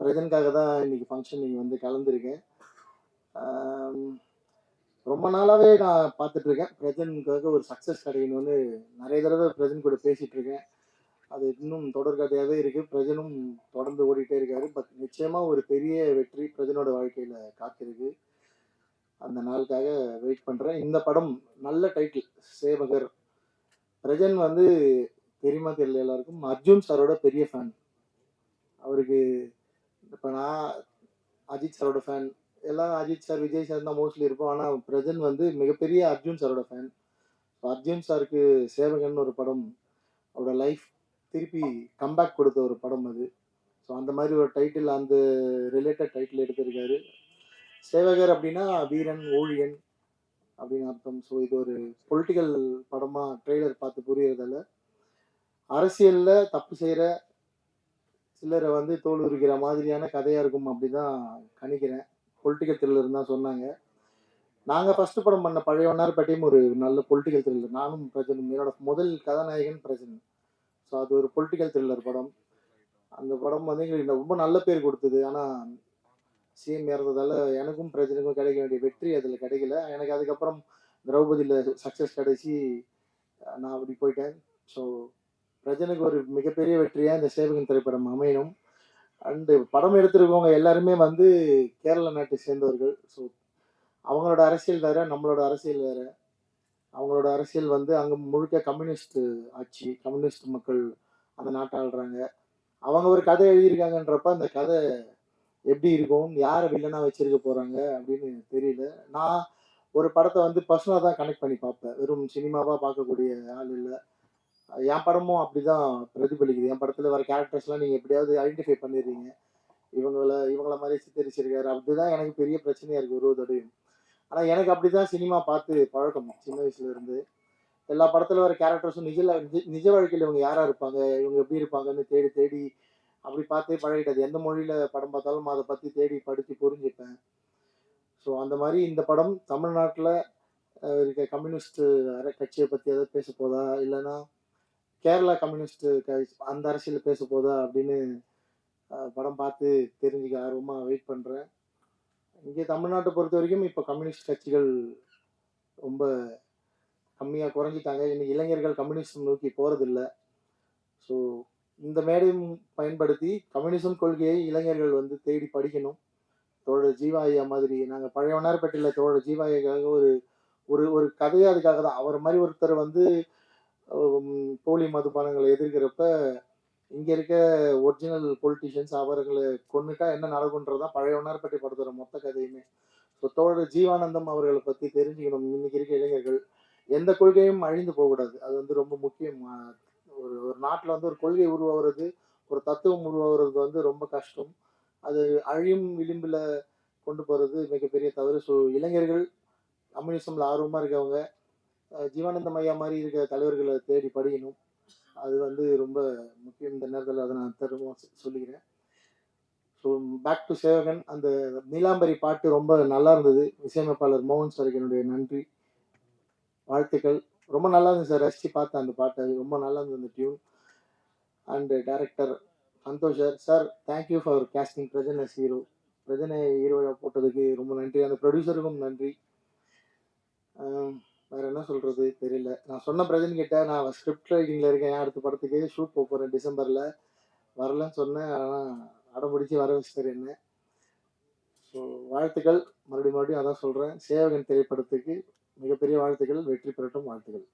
பிரஜனுக்காக தான் இன்னைக்கு ஃபங்க்ஷன் நீங்க வந்து கலந்துருக்கேன். ஆம், ரொம்ப நாளாவே நான் பார்த்துட்டு இருக்கேன். பிரஜனுக்காக ஒரு சக்ஸஸ் கிடைக்கணும்னு நிறைய தடவை பிரஜன் கூட பேசிட்டு இருக்கேன். அது இன்னும் தொடர்கதையாவே இருக்கு. பிரஜனும் தொடர்ந்து ஓடிட்டே இருக்காரு. பட் நிச்சயமா ஒரு பெரிய வெற்றி பிரஜனோட வாழ்க்கையில காத்திருக்கு. அந்த நாளுக்காக வெயிட் பண்றேன். இந்த படம் நல்ல டைட்டில் சேவகர். பிரஜன் வந்து தெரியுமா தெரியல எல்லாருக்கும். அர்ஜுன் சாரோட பெரிய ஃபேன். அவருக்கு இப்ப நான் அஜித் சாரோட ஃபேன். எல்லாம் அஜித் சார், விஜய் சார் தான் மோஸ்ட்லி இருப்போம். ஆனா பிரஜன் வந்து மிகப்பெரிய அர்ஜுன் சாரோட ஃபேன். அர்ஜுன் சாருக்கு சேவகன் ஒரு படம் அவரோட லைஃப் திருப்பி கம்பேக் கொடுத்த ஒரு படம் அது. ஸோ அந்த மாதிரி ஒரு டைட்டில் அந்த ரிலேட்டட் டைட்டில் எடுத்திருக்காரு. சேவகர் அப்படின்னா வீரன், ஊழியன் அப்படின்னு அர்த்தம். ஸோ இது ஒரு பொலிட்டிக்கல் படமா ட்ரெய்லர் பார்த்து புரியறதால அரசியல்ல தப்பு செய்யற சிலரை வந்து தோல் உரிக்கிற மாதிரியான கதையா இருக்கும் அப்படிதான் கணிக்கிறேன். பொலிட்டிக்கல் த்ரில்லர் தான் சொன்னாங்க. நாங்க ஃபர்ஸ்ட் படம் பண்ண பழைய வண்ணாரப்பேட்டையும் ஒரு நல்ல பொலிட்டிக்கல் த்ரில்லர். நானும் பிரஜனும் என்னோட முதல் கதாநாயகன் பிரஜன். ஸோ அது ஒரு பொலிட்டிக்கல் த்ரில்லர் படம். அந்த படம் வந்து எங்களுக்கு ரொம்ப நல்ல பேர் கொடுத்தது. ஆனா சிஎம் இறந்ததால எனக்கும் பிரஜனுக்கும் கிடைக்க வேண்டிய வெற்றி அதில் கிடைக்கல. எனக்கு அதுக்கப்புறம் திரௌபதியில் சக்ஸஸ் கிடைச்சி நான் அப்படி போயிட்டேன். ஸோ பிரஜனுக்கு ஒரு மிகப்பெரிய வெற்றியா இந்த சேவகன் திரைப்படம் அமையணும். அண்டு படம் எடுத்திருக்கவங்க எல்லாருமே வந்து கேரள நாட்டை சேர்ந்தவர்கள். ஸோ அவங்களோட அரசியல் வேற, நம்மளோட அரசியல் வேற. அவங்களோட அரசியல் வந்து அங்க முழுக்க கம்யூனிஸ்ட் ஆட்சி, கம்யூனிஸ்ட் மக்கள் அந்த நாட்டை ஆள்றாங்க. அவங்க ஒரு கதை எழுதியிருக்காங்கன்றப்ப அந்த கதை எப்படி இருக்கும், யாரை வில்லனா வச்சிருக்க போறாங்க அப்படின்னு தெரியல. நான் ஒரு படத்தை வந்து பர்சனலா தான் கனெக்ட் பண்ணி பார்ப்பேன். வெறும் சினிமாவா பார்க்கக்கூடிய ஆள் இல்லை. என் படமும் அப்படிதான் பிரதிபலிக்குது. என் படத்துல வர கேரக்டர்ஸ்லாம் நீங்க எப்படியாவது ஐடென்டிஃபை பண்ணிடுறீங்க. இவங்கள மாதிரி சித்தரிச்சிருக்காரு. அப்படிதான் எனக்கு பெரிய பிரச்சனையா இருக்கு ஒரு தடையும். ஆனா எனக்கு அப்படிதான் சினிமா பார்த்து பழக்கம் சின்ன வயசுல இருந்து. எல்லா படத்துல வர கேரக்டர்ஸும் நிஜ வாழ்க்கையில இவங்க யாரா இருப்பாங்க, இவங்க எப்படி இருப்பாங்கன்னு தேடி தேடி அப்படி பார்த்தே பழகிட்டது. எந்த மொழியில படம் பார்த்தாலும் அதை பத்தி தேடி படிச்சு புரிஞ்சுப்பேன். ஸோ அந்த மாதிரி இந்த படம் தமிழ்நாட்டில் இருக்க கம்யூனிஸ்ட் கட்சியை பத்தி ஏதாவது பேச போதா, இல்லைன்னா கேரளா கம்யூனிஸ்ட் அந்த அரசியல் பேச போதா அப்படின்னு படம் பார்த்து தெரிஞ்சுக்க ஆர்வமா வெயிட் பண்றேன். இங்கே தமிழ்நாட்டை பொறுத்த வரைக்கும் இப்போ கம்யூனிஸ்ட் கட்சிகள் ரொம்ப கம்மியாக குறைஞ்சிட்டாங்க. இன்னைக்கு இளைஞர்கள் கம்யூனிஸ்டம் நோக்கி போறதில்லை. ஸோ இந்த மேடையும் பயன்படுத்தி கம்யூனிசம் கொள்கையை இளைஞர்கள் வந்து தேடி படிக்கணும். தோழர் ஜீவா ஐயா மாதிரி நாங்கள் பழைய வண்ணாரப்பேட்டையில் தோழர் ஜீவா ஐயாக்காக ஒரு ஒரு ஒரு கதையே அதுக்காக தான். அவர் மாதிரி ஒருத்தர் வந்து போலி மதுபானங்களை எதிர்க்கிறப்ப இங்க இருக்க ஒரிஜினல் பொலிட்டிஷியன்ஸ் அவர்களை கொண்டுட்டா என்ன நடக்கும்ன்றதான் பழைய வண்ணாரப்பேட்டை படத்தோட மொத்த கதையுமே. ஸோ தோழர் ஜீவானந்தம் அவர்களை பத்தி தெரிஞ்சுக்கணும். இன்னைக்கு இருக்க இளைஞர்கள் எந்த கொள்கையும் அழிந்து போகக்கூடாது. அது வந்து ரொம்ப முக்கியம். ஒரு ஒரு நாட்டில் வந்து ஒரு கொள்கை உருவாகிறது, ஒரு தத்துவம் உருவாகிறது வந்து ரொம்ப கஷ்டம். அது அழியும் விளிம்புல கொண்டு போறது மிகப்பெரிய தவறு. ஸோ இளைஞர்கள் கம்யூனிசம்ல ஆர்வமா இருக்கவங்க ஜீவானந்தம் ஐயா மாதிரி இருக்க தலைவர்களை தேடி படிக்கணும். அது வந்து ரொம்ப முக்கியம். இந்த நேரத்தில் அதை நான் திரும்ப சொல்லிக்கிறேன். ஸோ பேக் டு சேவகன். அந்த நீலாம்பரி பாட்டு ரொம்ப நல்லா இருந்தது. இசையமைப்பாளர் மோகன் சாருக்கு என்னுடைய நன்றி, வாழ்த்துக்கள். ரொம்ப நல்லா இருந்துச்சு சார். ரசிச்சு பார்த்தேன் அந்த பாட்டு. அது ரொம்ப நல்லா இருந்தது அந்த tune. And director Santhosh sir. Sir thank you for casting Prajan as hero. பிரஜனை ஹீரோவை போட்டதுக்கு ரொம்ப நன்றி. அந்த ப்ரொடியூசருக்கும் நன்றி. வேற என்ன சொல்றது தெரியல. நான் சொன்ன பிரஜன் கிட்ட நான் ஸ்கிரிப்ட் ரைட்டிங்ல இருக்கேன். அடுத்த படத்துக்கு ஷூட் போறேன் டிசம்பர்ல. வரலன்னு சொன்னேன். ஆனால் அடம்பிடிச்சு வர வச்சுட்டாரு என்ன. ஸோ வாழ்த்துக்கள். மறுபடியும் அதான் சொல்றேன். சேவகன் திரைப்படத்துக்கு மிகப்பெரிய வாழ்த்துக்கள். வெற்றி பெறட்டும். வாழ்த்துக்கள்.